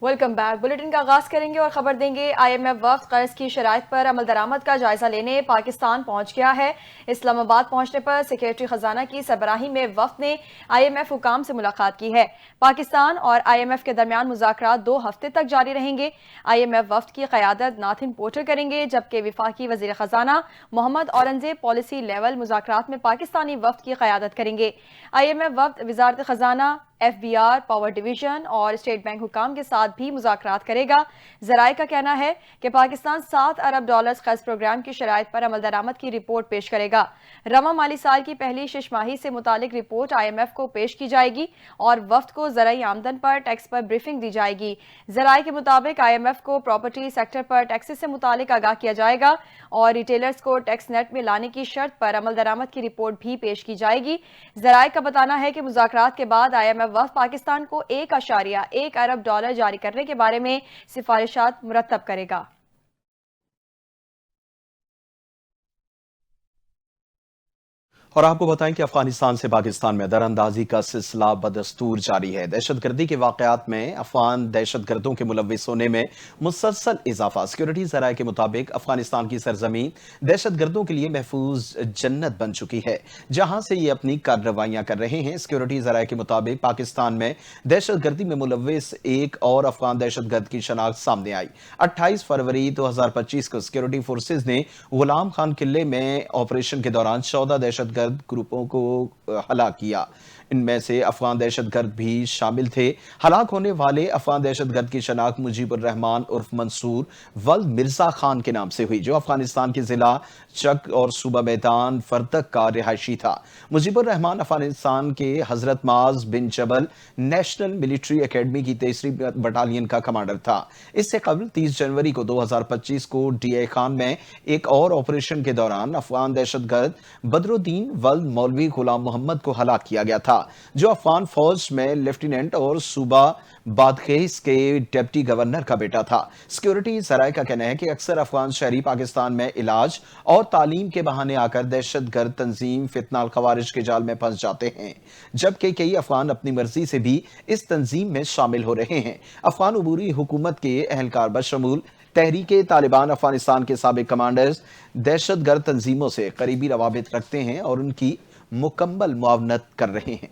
Welcome back. Bulletin का आगाज करेंगे और खबर देंगे IMF वफ्द कर्ज की शराइत पर अमल दरामद का जायजा लेने पाकिस्तान पहुंच गया है। इस्लामाबाद पहुंचने पर सेक्रेटरी खजाना की सरबराही में वफ्द ने IMF हुकाम से मुलाकात की है। पाकिस्तान और IMF के दरमियान मुज़ाकरात 2 हफ्ते तक जारी रहेंगे। IMF वफ्द की क़यादत नाथिन पोर्टर करेंगे, जबकि वफाकी वज़ीर खजाना मोहम्मद औरंगजेब पॉलिसी लेवल मुज़ाकरात में पाकिस्तानी वफ्द की क़यादत करेंगे। IMF वफ्द वजारत खजाना, FBR, पावर डिवीजन और स्टेट बैंक हुकाम के साथ भी मुज़ाकरात करेगा। ज़राए का कहना है कि पाकिस्तान $7 अरब कर्ज प्रोग्राम की शराइत पर अमल दरामद की रिपोर्ट पेश करेगा। रवा माली साल की पहली शिशमाही से मुतालिक रिपोर्ट IMF को पेश की जाएगी और वफ्द को ज़राई आमदन पर टैक्स पर ब्रीफिंग दी जाएगी। ज़राए के मुताबिक IMF को प्रॉपर्टी सेक्टर पर टैक्सेस से मुतालिक आगाह किया जाएगा और रिटेलर्स को टैक्स नेट में लाने की शर्त पर अमल दरामद की रिपोर्ट भी पेश की जाएगी। ज़राए का बताना है कि मुज़ाकरात के बाद IMF वफ्द पाकिस्तान को $1.1 अरब जारी करने के बारे में सिफारिशात मुरतब करेगा। और आपको बताएं कि अफगानिस्तान से पाकिस्तान में दरअंदाजी का सिलसिला बदस्तूर जारी है। दहशतगर्दी के वाकयात में अफगान दहशतगर्दों के मुलविस होने में मुसलसल इजाफा। सिक्योरिटी ज़राए के मुताबिक अफगानिस्तान की सरजमीन दहशतगर्दों के लिए महफूज जन्नत बन चुकी है, जहां से ये अपनी कार्रवाइयां कर रहे हैं। सिक्योरिटी ज़राए के मुताबिक पाकिस्तान में दहशतगर्दी में मुलविस एक और अफगान दहशतगर्द की शनाख्त सामने आई। 28 फरवरी 2025 को सिक्योरिटी फोर्सेज ने गुलाम खान किले में ऑपरेशन के दौरान 14 दहशतगर्द ग्रुपों को हलाक किया। इनमें से अफगान दहशतगर्द भी शामिल थे। हलाक होने वाले अफगान दहशतगर्द की शनाख्त मुजीबुर रहमान उर्फ मंसूर वल्द मिर्जा खान के नाम से हुई, जो अफगानिस्तान के जिला चक और सूबा मैदान फरदक का रिहायशी था। मुजीबुर रहमान अफगानिस्तान के हजरत माज बिन जबल नेशनल मिलिट्री एकेडमी की 3री बटालियन का कमांडर था। इससे कबल 30 जनवरी को 2025 को DI खान में एक और ऑपरेशन के दौरान अफगान दहशतगर्द बदरुद्दीन वल्द मौलवी गुलाम मोहम्मद को हलाक किया गया था, जो अफगान फौज में लेफ्टिनेंट और सूबा बादखेस के डिप्टी गवर्नर का बेटा था। सिक्योरिटी ज़राए का कहना है कि अक्सर अफगान शहरी पाकिस्तान में इलाज और तालीम के बहाने आकर दहशतगर्द तंजीम फितना खवारिज के जाल में फंस जाते हैं, जबकि कई अफगान अपनी मर्जी से भी इस तंजीम में शामिल हो रहे हैं। अफगान अबूरी हुकूमत के अहलकार बशमूल तहरीके तालिबान अफगानिस्तान के साबिक कमांडर्स दहशतगर्द तंजीमों से करीबी रवाबित रखते हैं और उनकी मुकम्मल मुआवनत कर रहे हैं।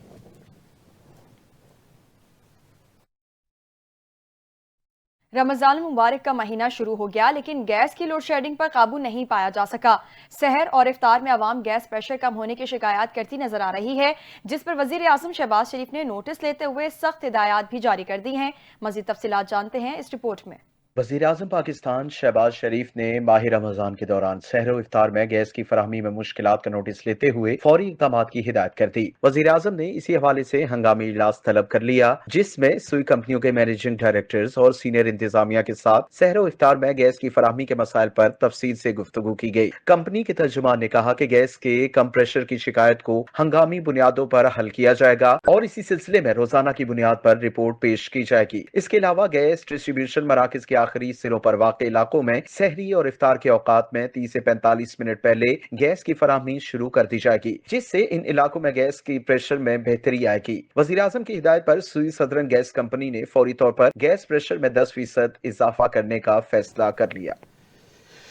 रमजान मुबारक का महीना शुरू हो गया, लेकिन गैस की लोड शेडिंग पर काबू नहीं पाया जा सका। सहर और इफ्तार में आवाम गैस प्रेशर कम होने की शिकायत करती नजर आ रही है, जिस पर वजीर आजम शहबाज शरीफ ने नोटिस लेते हुए सख्त हिदायत भी जारी कर दी हैं। मजीद तफसीलात जानते हैं इस रिपोर्ट में। वज़ीर आज़म पाकिस्तान शहबाज शरीफ ने माह रमजान के दौरान सहर इफ्तार में गैस की फराहमी में मुश्किलात का नोटिस लेते हुए फौरी इक़दामात की हिदायत कर दी। वज़ीर आज़म ने इसी हवाले से हंगामी इजलास तलब कर लिया, जिसमें सुई कंपनियों के मैनेजिंग डायरेक्टर्स और सीनियर इंतजामिया के साथ सहर इफ्तार में गैस की फराहमी के मसाइल पर तफसील से गुफ्तगू की गई। कंपनी के तर्जुमान ने कहा कि गैस के कम प्रेशर की शिकायत को हंगामी बुनियादों पर हल किया जाएगा और इसी सिलसिले में रोजाना की बुनियाद पर रिपोर्ट पेश की जाएगी। इसके अलावा गैस डिस्ट्रीब्यूशन मराकज के आखिरी सिरों पर वाक़ इलाकों में सहरी और इफ्तार के औकात में 30 से 45 मिनट पहले गैस की फराहमी शुरू कर दी जाएगी, जिससे इन इलाकों में गैस की प्रेशर में बेहतरी आएगी। वज़ीर आज़म की हिदायत पर सुई सदरन गैस कंपनी ने फौरी तौर पर गैस प्रेशर में 10% इजाफा करने का फैसला कर लिया।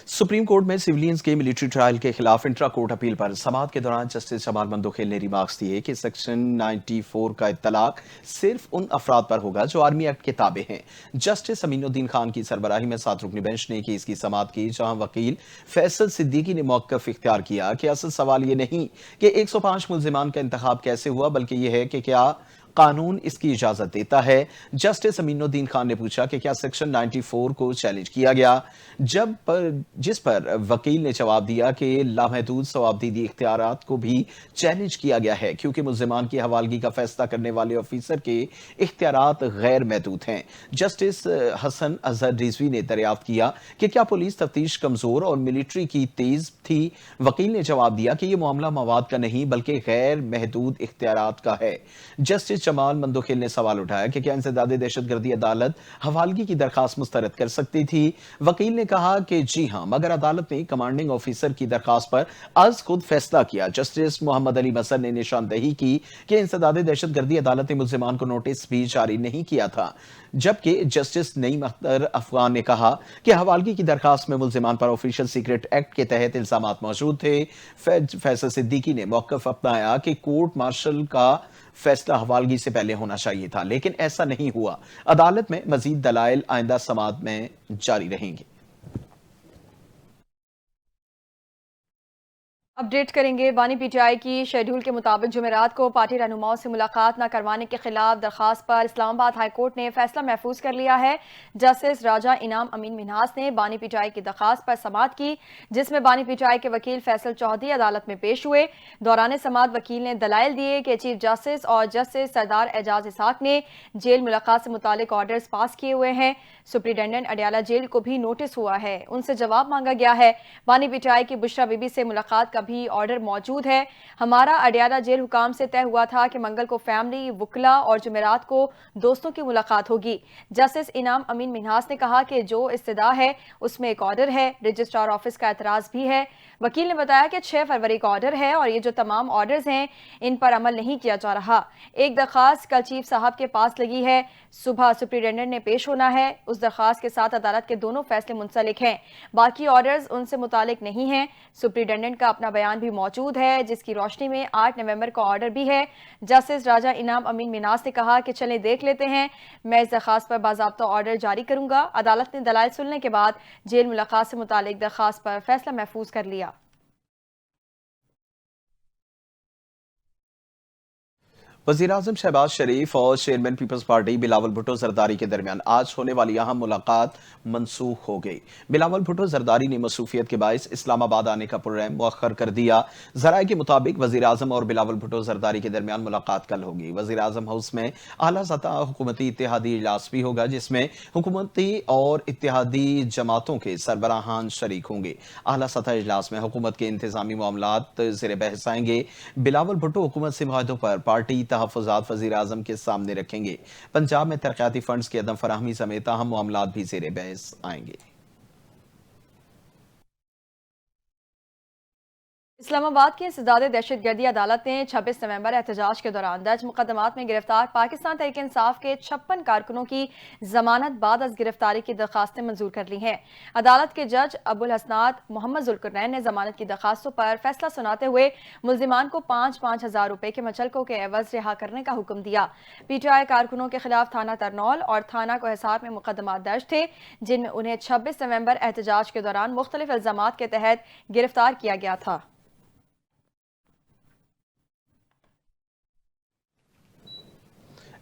सुप्रीम कोर्ट में सिविलियंस के मिलिट्री ट्रायल के खिलाफ इंट्रा कोर्ट अपील पर समाअत के दौरान जस्टिस जमाल मंदोखेल ने रिमार्क्स दिए कि सेक्शन 94 का इत्तलाक सिर्फ उन अफराद पर होगा जो आर्मी एक्ट के ताबे हैं। जस्टिस अमीनुद्दीन खान की सरबराही में 7 रुकनी बेंच ने केस की समाअत की, जहां वकील फैसल सिद्दीकी ने मौक़िफ़ इख्तियार किया कि असल सवाल ये नहीं कि 105 मुल्जिमान का इंतखाब कैसे हुआ, बल्कि यह है कि क्या कानून इसकी इजाजत देता है। जस्टिस अमीनुद्दीन खान ने पूछा कि क्या सेक्शन 94 को चैलेंज किया गया, जिस पर वकील ने जवाब दिया कि लामहदूद सवाबदीदी इख्तियारात को भी चैलेंज किया गया है, क्योंकि मुल्जिमान की हवालगी का फैसला करने वाले ऑफिसर के इख्तियारात गैर महदूद हैं। जस्टिस हसन अजहर रिजवी ने दरियाफ्त किया कि क्या पुलिस तफ्तीश कमजोर और मिलिट्री की तेज थी। वकील ने जवाब दिया कि यह मामला मवाद का नहीं बल्कि गैर महदूद इख्तियारात का है। जस्टिस جسٹس جمال مندوخیل نے سوال اٹھایا کہ کیا انسداد دہشت گردی عدالت حوالگی کی درخواست مسترد کر سکتی تھی؟ وکیل نے کہا کہ جی ہاں، مگر عدالت نے کمانڈنگ آفیسر کی درخواست پر از خود فیصلہ کیا۔ جسٹس محمد علی مسر نے نشاندہی کی کہ انسداد دہشت گردی عدالت نے ملزمان کو نوٹس بھی جاری نہیں کیا تھا، جبکہ جسٹس نعیم اختر افغان نے کہا کہ حوالگی کی درخواست میں ملزمان پر آفیشل سیکرٹ ایکٹ کے تحت الزامات موجود تھے۔ فیصل صدیقی نے موقف اپنایا کہ کورٹ مارشل کا فیصلہ حوالگی سے پہلے ہونا چاہیے تھا، لیکن ایسا نہیں ہوا۔ عدالت میں مزید دلائل آئندہ سماعت میں جاری رہیں گے۔ اپڈیٹ کریں گے۔ بانی پی ٹی آئی کی شیڈول کے مطابق جمعرات کو پارٹی رہنماؤں سے ملاقات نہ کروانے کے خلاف درخواست پر اسلام آباد ہائی کورٹ نے فیصلہ محفوظ کر لیا ہے۔ جسٹس راجہ انعام امین منہاس نے بانی پی ٹی آئی کی درخواست پر سماعت کی، جس میں بانی پی ٹی آئی کے وکیل فیصل چودھری عدالت میں پیش ہوئے۔ دوران سماعت وکیل نے دلائل دیے کہ چیف جسٹس اور جسٹس سردار اعجاز اسحاق نے جیل ملاقات سے متعلق آرڈرز پاس کیے ہوئے ہیں۔ سپرنٹینڈنٹ اڈیالہ جیل کو بھی نوٹس ہوا ہے، ان سے جواب مانگا گیا ہے۔ بانی پی ٹی آئی کی بشرا بی بی سے ملاقات کا بھی آرڈر موجود ہے۔ ہمارا اڈیالہ جیل حکام سے طے ہوا تھا کہ منگل کو فیملی، وکلا اور جمعرات کو دوستوں کی ملاقات ہوگی۔ جسٹس انعام امین منہاس نے کہا کہ جو استدعا ہے اس میں ایک آرڈر ہے، رجسٹرار آفس کا اعتراض بھی ہے۔ وکیل نے بتایا کہ 6 فروری کا آرڈر ہے اور یہ جو تمام آرڈرز ہیں ان پر عمل نہیں کیا جا رہا۔ ایک درخواست کل چیف صاحب کے پاس لگی ہے، صبح سپرنٹینڈنٹ نے پیش ہونا ہے۔ اس درخواست کے ساتھ عدالت کے دونوں فیصلے منسلک ہیں، باقی آرڈرز ان سے متعلق نہیں ہیں۔ سپرنٹینڈنٹ کا اپنا بیان بھی موجود ہے، جس کی روشنی میں 8 نومبر کا آرڈر بھی ہے۔ جسٹس راجہ انعام امین منہاس نے کہا کہ چلیں دیکھ لیتے ہیں، میں اس درخواست پر باضابطہ آرڈر جاری کروں گا۔ عدالت نے دلائل سننے کے بعد جیل ملاقات سے متعلق درخواست پر فیصلہ محفوظ کر لیا۔ وزیراعظم شہباز شریف اور چیئرمین پیپلز پارٹی بلاول بھٹو زرداری کے درمیان آج ہونے والی اہم ملاقات منسوخ ہو گئی۔ بلاول بھٹو زرداری نے مصروفیت کے باعث اسلام آباد آنے کا پروگرام مؤخر کر دیا۔ ذرائع کے مطابق وزیراعظم اور بلاول بھٹو زرداری کے درمیان ملاقات کل ہوگی۔ وزیراعظم ہاؤس میں اعلیٰ سطح حکومتی اتحادی اجلاس بھی ہوگا، جس میں حکومتی اور اتحادی جماعتوں کے سربراہان شریک ہوں گے۔ اعلیٰ سطح اجلاس میں حکومت کے انتظامی معاملات زیر بحث آئیں گے۔ بلاول بھٹو حکومت سے معاہدوں پر پارٹی تحفظات وزیر اعظم کے سامنے رکھیں گے۔ پنجاب میں ترقیاتی فنڈز کی عدم فراہمی سمیت اہم معاملات بھی زیر بحث آئیں گے۔ اسلام آباد کی انسداد دہشت گردی عدالت نے 26 نومبر احتجاج کے دوران درج مقدمات میں گرفتار پاکستان تحریک انصاف کے 56 کارکنوں کی ضمانت بعد از گرفتاری کی درخواستیں منظور کر لی ہیں۔ عدالت کے جج ابو الحسنات محمد ذوالقرنین نے ضمانت کی درخواستوں پر فیصلہ سناتے ہوئے ملزمان کو 5,000 ہزار روپے کے مچلکوں کے عوض رہا کرنے کا حکم دیا۔ پی ٹی آئی کارکنوں کے خلاف تھانہ ترنول اور تھانہ کوہسار میں مقدمات درج تھے، جن میں انہیں 26 نومبر احتجاج کے دوران مختلف الزامات کے تحت گرفتار کیا گیا تھا۔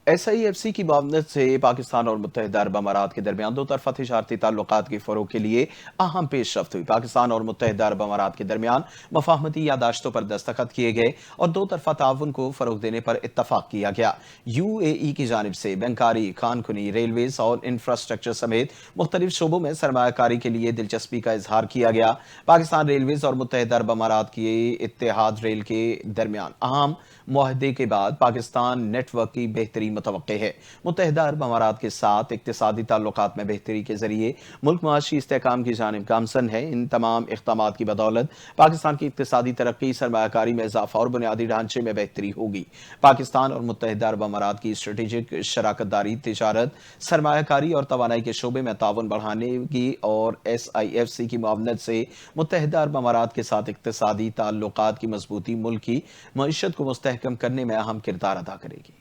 ایس آئی ایف سی کی معاونت سے پاکستان اور متحدہ عرب امارات کے درمیان دو طرفہ تجارتی تعلقات کے فروغ کے لیے اہم پیش رفت ہوئی۔ پاکستان اور متحدہ عرب امارات کے درمیان مفاہمتی یادداشتوں پر دستخط کیے گئے اور دو طرفہ تعاون کو فروغ دینے پر اتفاق کیا گیا۔ یو اے ای کی جانب سے بینکاری، خان کنی، ریلویز اور انفراسٹرکچر سمیت مختلف شعبوں میں سرمایہ کاری کے لیے دلچسپی کا اظہار کیا گیا۔ پاکستان ریلویز اور متحدہ عرب امارات کی اتحاد ریل کے درمیان اہم معاہدے کے بعد پاکستان نیٹ ورک کی بہتری متوقع ہے۔ متحدہ عرب امارات کے ساتھ اقتصادی تعلقات میں بہتری کے ذریعے ملک معاشی استحکام کی جانب گامزن ہے۔ ان تمام اقدامات کی بدولت پاکستان کی اقتصادی ترقی، سرمایہ کاری میں اضافہ اور بنیادی ڈھانچے میں بہتری ہوگی۔ پاکستان اور متحدہ عرب امارات کی اسٹریٹجک شراکت داری تجارت، سرمایہ کاری اور توانائی کے شعبے میں تعاون بڑھانے گی اور ایس آئی ایف سی کی معاونت سے متحدہ عرب امارات کے ساتھ اقتصادی تعلقات کی مضبوطی ملک کی معیشت کو مستحکم کرنے میں اہم کردار ادا کرے گی۔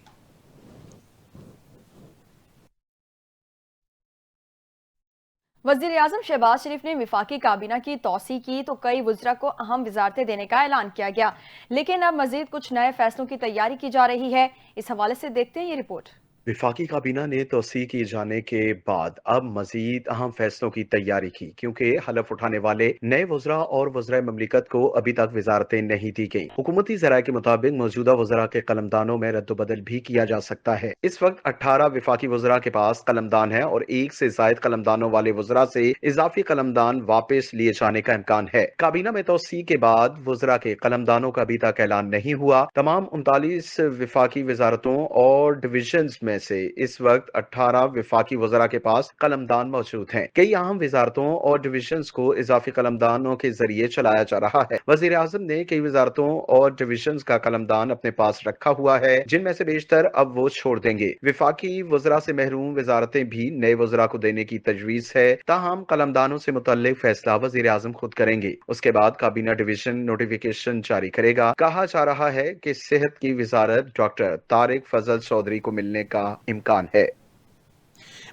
وزیر اعظم شہباز شریف نے وفاقی کابینہ کی توسیع کی تو کئی وزراء کو اہم وزارتیں دینے کا اعلان کیا گیا، لیکن اب مزید کچھ نئے فیصلوں کی تیاری کی جا رہی ہے۔ اس حوالے سے دیکھتے ہیں یہ رپورٹ۔ वफाकी काबीना ने तोसी किए जाने के बाद अब मजीद अहम फैसलों की तैयारी की, क्योंकि हलफ उठाने वाले नए वज़रा और वज़रा ममलिकत को अभी तक वजारतें नहीं दी गई। हुकूमती ज़राए के मुताबिक मौजूदा वज़रा के कलमदानों में रद्दबदल भी किया जा सकता है। इस वक्त 18 वफाकी वज़रा के पास कलमदान है और एक से जायद कलमदानों वाले वज़रा से इजाफी कलमदान वापस लिए जाने का इम्कान है। काबीना में तोसी के बाद वज़रा के कलमदानों का अभी तक ऐलान नहीं हुआ। तमाम 39 वफाकी वजारतों और डिवीजन में से इस वक्त 18 वफाकी वज़रा के पास कलमदान मौजूद हैं। कई अहम वजारतों और डिवीजन्स को इजाफी कलमदानों के जरिए चलाया जा रहा है। वजीर आजम ने कई वजारतों और डिवीजन्स का कलमदान अपने पास रखा हुआ है, जिनमें से बेशतर अब वो छोड़ देंगे। वफाकी वज़रा से महरूम वजारतें भी नए वज़रा को देने की तजवीज है, ताहम कलमदानों से मुतल्लिक फैसला वजीर आजम खुद करेंगे। उसके बाद काबीना डिवीजन नोटिफिकेशन जारी करेगा। कहा जा रहा है कि सेहत की वजारत डॉक्टर तारिक फजल चौधरी को मिलने का इम्कान है।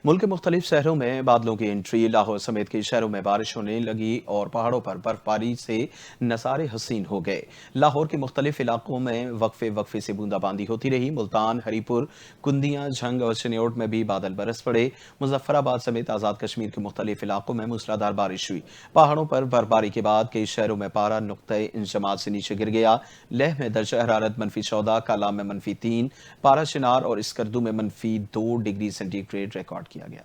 मुल्क के मुख्तलिफ शहरों में बादलों की एंट्री, लाहौर समेत कई शहरों में बारिश होने लगी और पहाड़ों पर बर्फबारी से नज़ारे हसीन हो गए। लाहौर के मुख्तलिफ इलाकों में वक्फे वक्फे से बूंदाबांदी होती रही। मुल्तान, हरीपुर, कुंदियाँ, झंग और चिन्योट में भी बादल बरस पड़े। मुजफ्फराबाद समेत आज़ाद कश्मीर के मुख्तलिफ इलाकों में मूसलाधार बारिश हुई। पहाड़ों पर बर्फबारी के बाद कई शहरों में पारा नुक्ते इंजमात से नीचे गिर गया। लेह में दर्जा हरारत -14, कालाम में -3, पारा शिनार और इसकरदू में -2 डिग्री सेंटीग्रेड रिकॉर्ड किया गया।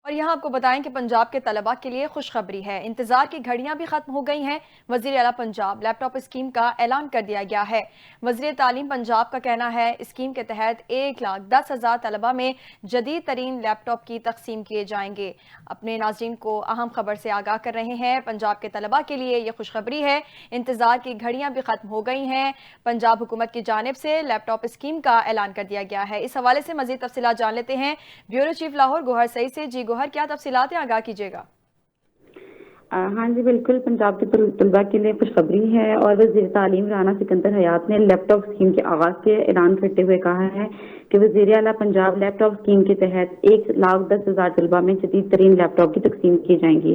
और यहाँ आपको बताएं कि पंजाब के तलबा के लिए खुशखबरी है। इंतजार की घड़ियां भी खत्म हो गई हैं। वजीर आला पंजाब लैपटॉप स्कीम का ऐलान कर दिया गया है। वजीर तालीम पंजाब का कहना है स्कीम के तहत 1,10,000 तलबा में जदीद तरीन लैपटॉप की तकसीम किए जाएंगे। अपने नाज़रीन को अहम खबर से आगाह कर रहे हैं। पंजाब के तलबा के लिए ये खुशखबरी है, इंतजार की घड़ियां भी खत्म हो गई हैं। पंजाब हुकूमत की जानिब से लैपटॉप स्कीम का ऐलान कर दिया गया है। इस हवाले से मजीद तफसीलात जान लेते हैं ब्यूरो चीफ लाहौर गोहर सईद से। जी गोहर, क्या तफसीलात हैं, आगाह कीजिएगा। हाँ जी बिल्कुल, पंजाब के तलबा के लिए खुशखबरी है और वज़ीर तालीम राना सिकंदर हयात ने लैपटॉप स्कीम के आगाज़ के ऐलान करते हुए कहा है कि वज़ीर आला पंजाब लैपटॉप स्कीम के तहत 1,10,000 तलबा में जदीद तरीन लैपटॉप की तकसीम की जाएंगी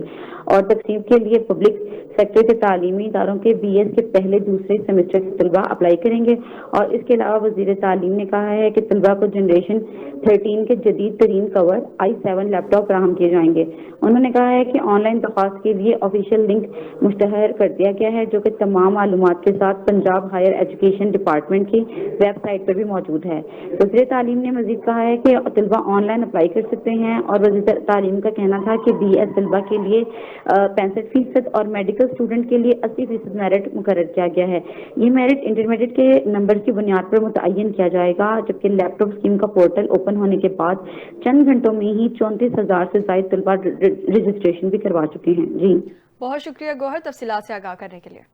और तकसीम के लिए पब्लिक सेक्टर के तालीमी इदारों के BS के पहले दूसरे सेमेस्टर के तलबा अप्लाई करेंगे। और इसके अलावा वज़ीर तालीम ने कहा है कि तलबा को जनरेशन 13 के जदीद तरीन कवर i7 लैपटॉप फराहम किए जाएंगे। उन्होंने कहा है कि ऑनलाइन दरख्वास्त के लिए ऑफिशियल लिंक मुश्तहर कर दिया गया है, जो कि तमाम मालूमात के साथ पंजाब हायर एजुकेशन डिपार्टमेंट की वेबसाइट पर भी मौजूद है। वज़ीर तालीम ने मजीद कहा है कि तलबा ऑनलाइन अप्लाई कर सकते हैं और वज़ीर तालीम का कहना था कि BS तलबा के लिए 65% और मेडिकल स्टूडेंट के लिए 80% मेरिट मुकर्रर किया गया है। ये मेरिट इंटरमीडिएट के नंबर की बुनियाद पर मुतय्यन किया जाएगा, जबकि लैपटॉप स्कीम का पोर्टल ओपन होने के बाद चंद घंटों में ही 34,000 से ज्यादा तलबा रजिस्ट्रेशन भी करवा चुके हैं। जी बहुत शुक्रिया गोहर, तफसीलात से आगाह करने के लिए।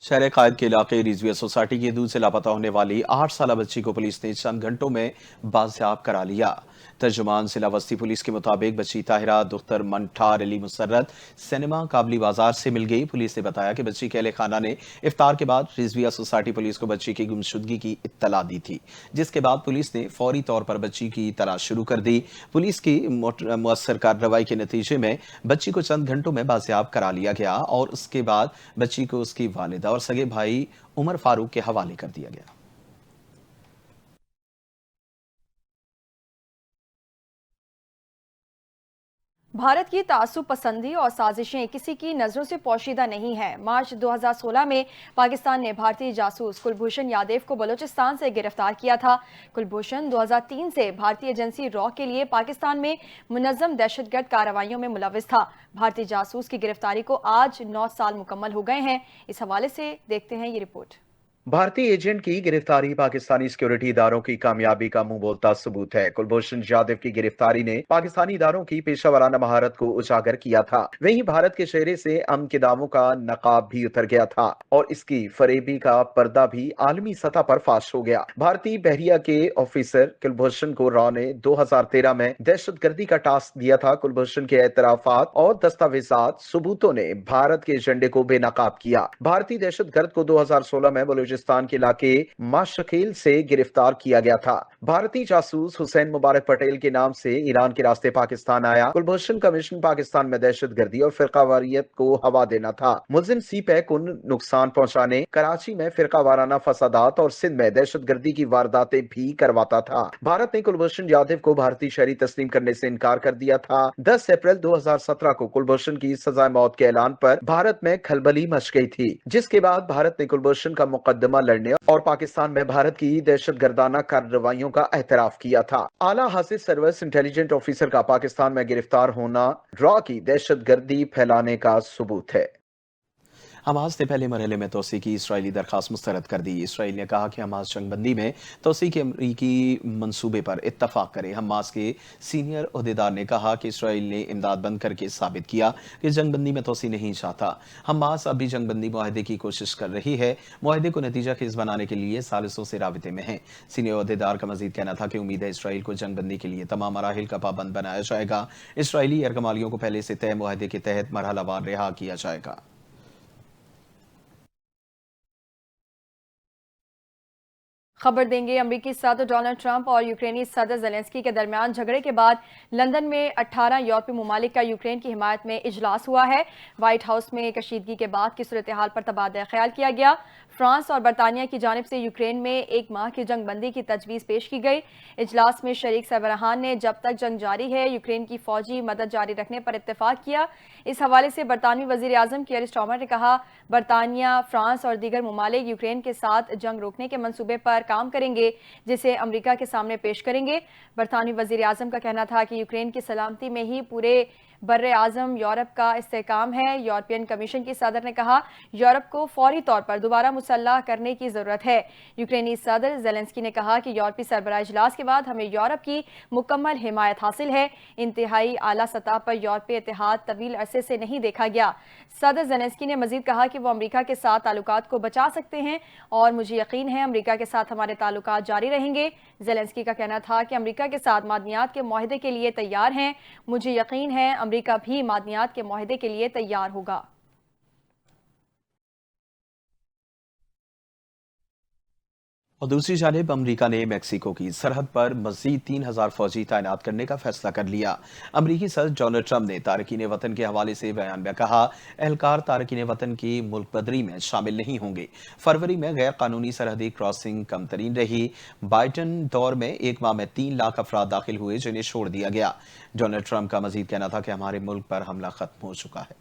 शहर कायद के इलाके रिजविया सोसाइटी की दूध से लापता होने वाली 8 साला बच्ची को पुलिस ने चंद घंटों में बाजियाब करा लिया। तर्जुमान जिला वस्ती पुलिस के मुताबिक बच्ची ताहिरा दुख्तर मंठार अली मुसर्रत सिनेमा काबली बाजार से मिल गई। पुलिस ने बताया कि बच्ची के अहले खाना ने इफ्तार के बाद रिजविया सोसाइटी पुलिस को बच्ची की गुमशुदगी की इत्तला दी थी, जिसके बाद पुलिस ने फौरी तौर पर बच्ची की तलाश शुरू कर दी। पुलिस की मुअस्सर कार्रवाई के नतीजे में बच्ची को चंद घंटों में बाजियाब करा लिया गया और उसके बाद बच्ची को उसकी वालिदा और सगे भाई उमर फारूक के हवाले कर दिया गया। भारत की तासुब पसंदी और साजिशें किसी की नजरों से पोशीदा नहीं है। मार्च 2016 में पाकिस्तान ने भारतीय जासूस कुलभूषण यादव को बलूचिस्तान से गिरफ्तार किया था। कुलभूषण 2003 से भारतीय एजेंसी रॉ के लिए पाकिस्तान में मुनज़्ज़म दहशतगर्द कार्रवाइयों में मुलविस था। भारतीय जासूस की गिरफ्तारी को आज 9 साल मुकम्मल हो गए हैं। इस हवाले से देखते हैं ये रिपोर्ट। भारतीय एजेंट की गिरफ्तारी पाकिस्तानी सिक्योरिटी इदारों की कामयाबी का मुंह बोलता सबूत है। कुलभूषण यादव की गिरफ्तारी ने पाकिस्तानी इदारों की पेशा वराना महारत को उजागर किया था। वहीं भारत के चेहरे से अमन के दावों का नकाब भी उतर गया था और इसकी फरेबी का पर्दा भी आलमी सतह पर फाश हो गया। भारतीय बहरिया के ऑफिसर कुलभूषण को रॉ ने 2013 में दहशतगर्दी का टास्क दिया था। कुलभूषण के एतराफात और दस्तावेजात सबूतों ने भारत के एजेंडे को बेनकाब किया। भारतीय दहशतगर्द को 2016 में बलूचिस्तान बलूचिस्तान के इलाके माशकील से गिरफ्तार किया गया था। भारतीय जासूस हुसैन मुबारक पटेल के नाम से ईरान के रास्ते पाकिस्तान आया। कुलभूषण का मिशन पाकिस्तान में दहशतगर्दी और फिरकावारियत को हवा देना था। मुलजिम सीपैक उन नुकसान पहुंचाने, कराची में फिरका वाराना फसादात और सिंध में दहशतगर्दी की वारदातें भी करवाता था। भारत ने कुलभूषण यादव को भारतीय शहरी तस्लीम करने से इनकार कर दिया था। 10 अप्रैल 2017 को कुलभूषण की सजा मौत के ऐलान पर भारत में खलबली मच गई थी, जिसके बाद भारत ने कुलभूषण का मुकदमा लड़ने और पाकिस्तान में भारत की दहशतगर्दाना कार्रवाइयों का एतराफ किया था। आला हासिल सर्विस इंटेलिजेंट ऑफिसर का पाकिस्तान में गिरफ्तार होना ड्रा की दहशतगर्दी फैलाने का सबूत है। हमास ने पहले मरहले में तोसी की इसराइली दरखास्त मुस्तरद कर दी। इसराइल ने कहा कि हमास जंगबंदी में तोसी के अमरीकी मंसूबे पर इत्तफाक करे। हमास के सीनियर अहदेदार ने कहा कि इसराइल ने इमदाद बंद करके साबित किया कि जंगबंदी में तोसी नहीं चाहता। हमास अब भी जंगबंदी मुआहदे की कोशिश कर रही है। मुआहदे को नतीजा खेज बनाने के लिए सालिसों से राबिते में है। सीनियर अहदेदार का मजीद कहना था कि उम्मीद है इसराइल को जंगबंदी के लिए तमाम मराहिल का पाबंद बनाया जाएगा। इसराइली यरगमालियों को पहले से तय मुआहदे के तहत मरहलावार रिहा किया जाएगा। खबर देंगे अमेरिकी सदर डोनाल्ड ट्रंप और यूक्रेनी सदर ज़ेलेंस्की के दरमियान झगड़े के बाद लंदन में 18 यूरोपीय ममालिक का यूक्रेन की हिमायत में इजलास हुआ है। व्हाइट हाउस में कशीदगी के बाद की सूरत हाल पर तबादला ख्याल किया गया। फ्रांस और बरतानिया की जानिब से यूक्रेन में 1 माह की जंग बंदी की तजवीज़ पेश की गई। इजलास में शरीक सरबराहान ने जब तक जंग जारी है यूक्रेन की फौजी मदद जारी रखने पर इत्तेफाक किया। इस हवाले से बरतानवी वज़ीर आज़म कीयर स्टारमर ने कहा, बरतानिया, फ्रांस और दीगर ममालिक यूक्रेन के साथ जंग रोकने के मंसूबे पर काम करेंगे, जिसे अमेरिका के सामने पेश करेंगे। बरतानवी वज़ीर आज़म का कहना था कि यूक्रेन की सलामती में ही पूरे बर्रे आज़म यूरोप का इस्तेहकाम है। यूरोपियन कमीशन की सदर ने कहा, यूरोप को फौरी तौर पर दोबारा मुसल्लह करने की ज़रूरत है। यूक्रेनी सदर ज़ेलेंस्की ने कहा कि यूरोपीय सरबराह इजलास के बाद हमें यूरोप की मुकम्मल हिमायत हासिल है। इंतहाई आला सतह पर यूरोपीय इत्तेहाद तवील अरसे से नहीं देखा गया। सदर ज़ेलेंस्की ने मजीद कहा कि वो अमेरिका के साथ ताल्लुकात को बचा सकते हैं और मुझे यकीन है अमेरिका के साथ हमारे ताल्लुकात जारी रहेंगे। ज़ेलेंस्की का कहना था कि अमेरिका के साथ मादनियात के मुआहदे के लिए तैयार हैं। मुझे यकीन है अमेरिका भी मादनियात के मुआहदे के लिए तैयार होगा। और दूसरी जानिब अमरीका ने मैक्सिको की सरहद पर मजीद 3000 फौजी तैनात करने का फैसला कर लिया। अमरीकी सदर डोनाल्ड ट्रंप ने तारकीन वतन के हवाले से बयान में कहा, एहलकार तारकीन वतन की मुल्क बदरी में शामिल नहीं होंगे। फरवरी में गैर कानूनी सरहदी क्रॉसिंग कम तरीन रही। बाइडन दौर में 1 माह में 3 लाख अफराद दाखिल हुए, जिन्हें छोड़ दिया गया। डोनाल्ड ट्रंप का मजीद कहना था कि हमारे मुल्क पर हमला खत्म हो चुका है।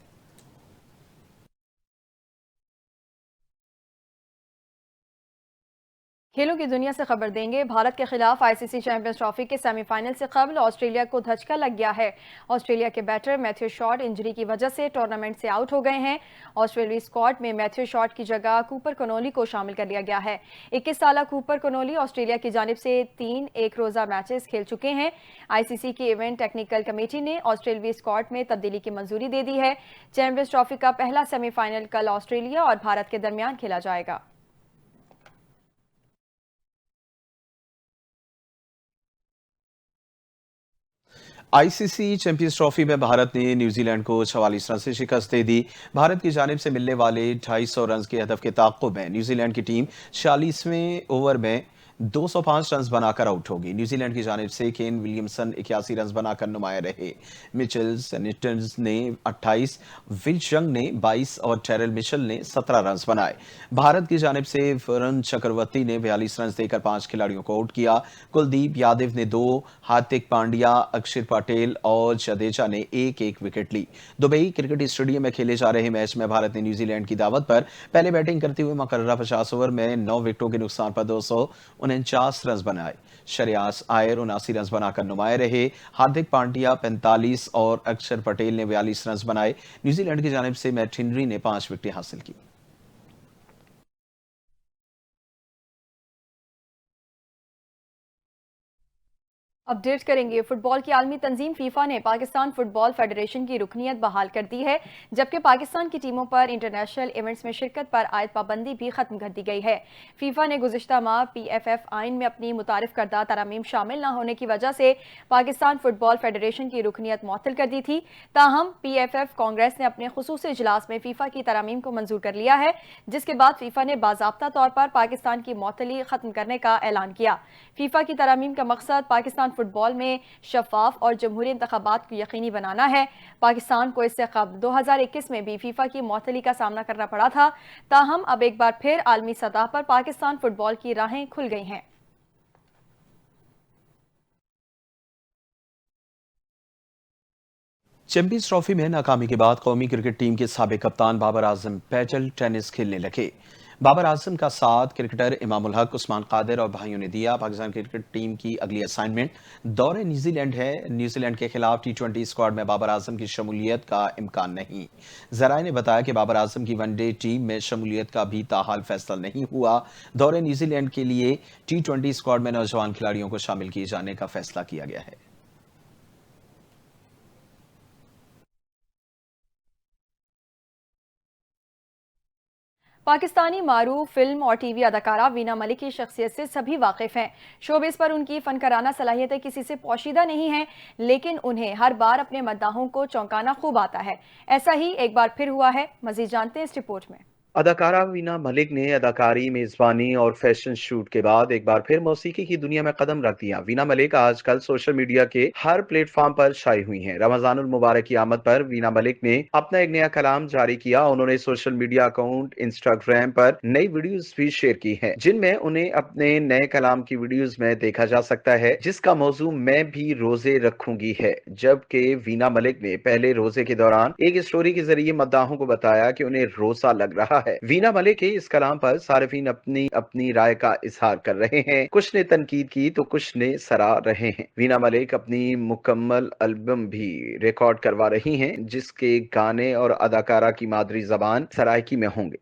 खेलों की दुनिया से खबर देंगे। भारत के खिलाफ आईसीसी चैंपियंस ट्रॉफी के सेमीफाइनल से कबल ऑस्ट्रेलिया को धचका लग गया है। ऑस्ट्रेलिया के बैटर मैथ्यू शॉट इंजरी की वजह से टूर्नामेंट से आउट हो गए हैं। ऑस्ट्रेलियाई स्क्वाड में मैथ्यू शॉट की जगह कूपर कनोली को शामिल कर लिया गया है। 21 साला कूपर कनोली ऑस्ट्रेलिया की जानिब से 3 एक रोजा मैचेस खेल चुके हैं। आईसीसी की इवेंट टेक्निकल कमेटी ने ऑस्ट्रेलियाई स्क्वाड में तब्दीली की मंजूरी दे दी है। चैंपियंस ट्रॉफी का पहला सेमीफाइनल कल ऑस्ट्रेलिया और भारत के दरमियान खेला जाएगा। आईसीसी चैंपियंस ट्रॉफी में भारत ने न्यूजीलैंड को 44 रन से शिकस्त दे दी। भारत की जानिब से मिलने वाले 250 रन के हदफ के ताक़ुब में न्यूजीलैंड की टीम 46वें ओवर में 205 रन बनाकर आउट होगी। न्यूजीलैंड की जानिब से केन विलियमसन 81 रन बनाकर नुमाया रहे। मिचेल सैनिटर्स ने 28, विल यंग ने 22 और टेरल मिशेल ने 17 रन बनाए। भारत की जानिब से वरुण चक्रवर्ती ने 42 रन देकर 5 खिलाड़ियों को आउट किया। कुलदीप यादव ने 2, हार्दिक पांड्या, अक्षर पटेल और जडेजा ने 1-1 विकेट ली। दुबई क्रिकेट स्टेडियम में खेले जा रहे मैच में भारत ने न्यूजीलैंड की दावत पर पहले बैटिंग करते हुए मुकर्ररा 50 ओवर में 9 विकेटों के नुकसान पर 249 रन बनाए। श्रेयास आयर 79 रन बनाकर नुमाए रहे। हार्दिक पांड्या 45 और अक्षर पटेल ने 42 रन बनाए। न्यूजीलैंड की जानिब से मैट हेनरी ने 5 विकेटें हासिल की। अपडेट करेंगे। फुटबॉल की आलमी तंजीम फीफा ने पाकिस्तान फुटबॉल फेडरेशन की रुकनीत बहाल कर दी है, जबकि पाकिस्तान की टीमों पर इंटरनेशनल इवेंट्स में शिरकत पर आयद पाबंदी भी खत्म कर दी गई है। फीफा ने गुज़िश्ता माह PFF आइन में अपनी मुतारिफ करदा तरमीम शामिल न होने की वजह से पाकिस्तान फुटबॉल फेडरेशन की रुकनीत मुअत्तल कर दी थी। ताहम PFF कांग्रेस ने अपने खुसूसी इजलास में फीफा की तरमीम को मंजूर कर लिया है, जिसके बाद फीफा ने बाज़ाब्ता तौर पर पाकिस्तान की मुअत्तली खत्म करने का ऐलान किया। फीफा की तरमीम का मकसद पाकिस्तान फुटबॉल में शफाफ और जमहूरी इंतखाबात को यकीनी बनाना है। पाकिस्तान को इससे कबल 2021 में भी फीफा की मुअत्तली का सामना करना पड़ा था। ताहम अब एक बार फिर आलमी सतह पर पाकिस्तान फुटबॉल की राहें खुल गई हैं। चैंपियंस ट्रॉफी में नाकामी के बाद कौमी क्रिकेट टीम के साबिक कप्तान बाबर आजम पैडल टेनिस खेलने लगे। बाबर आजम का साथ क्रिकेटर इमामुल हक, उस्मान कादिर और भाइयों ने दिया। पाकिस्तान क्रिकेट टीम की अगली असाइनमेंट दौरे न्यूजीलैंड है। न्यूजीलैंड के खिलाफ T20 स्क्वाड में बाबर आजम की शमूलियत का इम्कान नहीं। जराए ने बताया कि बाबर आजम की वनडे टीम में शमूलियत का भी ताहाल फैसला नहीं हुआ। दौरे न्यूजीलैंड के लिए T20 स्क्वाड में नौजवान खिलाड़ियों को शामिल किए जाने का फैसला किया गया है। पाकिस्तानी मारूफ फिल्म और टीवी अदाकारा वीना मलिक की शख्सियत से सभी वाकिफ हैं। शोबिस पर उनकी फनकाराना सलाहियतें किसी से पोशीदा नहीं हैं, लेकिन उन्हें हर बार अपने मद्दाहों को चौंकाना खूब आता है। ऐसा ही एक बार फिर हुआ है। मजीद जानते हैं इस रिपोर्ट में। अदाकारा वीना मलिक ने अदाकारी, मेजबानी और फैशन शूट के बाद एक बार फिर मौसीकी की दुनिया में कदम रख दिया। वीना मलिक आजकल सोशल मीडिया के हर प्लेटफॉर्म पर छाई हुई हैं। रमजानुल मुबारक की आमद पर वीना मलिक ने अपना एक नया कलाम जारी किया। उन्होंने सोशल मीडिया अकाउंट इंस्टाग्राम पर नई वीडियोस भी शेयर की हैं, जिनमें उन्हें अपने नए कलाम की वीडियोस में देखा जा सकता है, जिसका मौजू मैं भी रोजे रखूंगी है। जबकि वीना मलिक ने पहले रोजे के दौरान एक स्टोरी के जरिए मद्दाहों को बताया कि उन्हें रोजा लग रहा है। वीना मलिक के इस कलाम पर सार्फिन अपनी अपनी राय का इजहार कर रहे हैं। कुछ ने तनकीद की तो कुछ ने सराह रहे हैं। वीना मलिक अपनी मुकम्मल एल्बम भी रिकॉर्ड करवा रही हैं, जिसके गाने और अदाकारा की मादरी जबान सराइकी में होंगे।